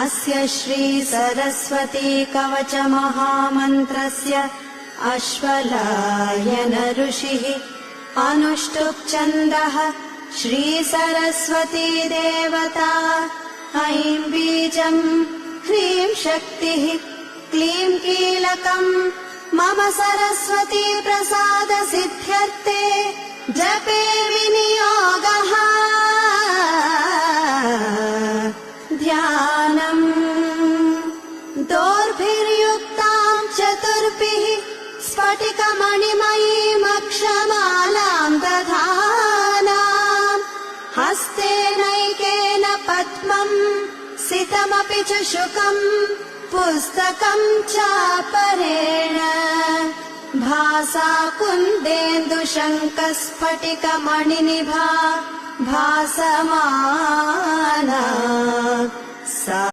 अस्य श्री सरस्वती कवच महामन्त्रस्य अश्वलायन ऋषिः अनुष्टुप् छन्दः श्री सरस्वती देवता ऐं बीजम् ह्रीं शक्तिः क्लीं कीलकम् मम सरस्वती प्रसाद सिद्ध्यर्थे जपे विनियोगः ध्यानम् दोर्भिर्युक्तां चतुर्भिः स्फटिकमणिमयीमक्षमालां दधानाम् हस्तेनैकेन पद्मम् सितमपि च शुकम् पुस्तकं चापरेण भासा कुन्देन्दुशङ्खस्फटिकमणिनिभा भासमाना सा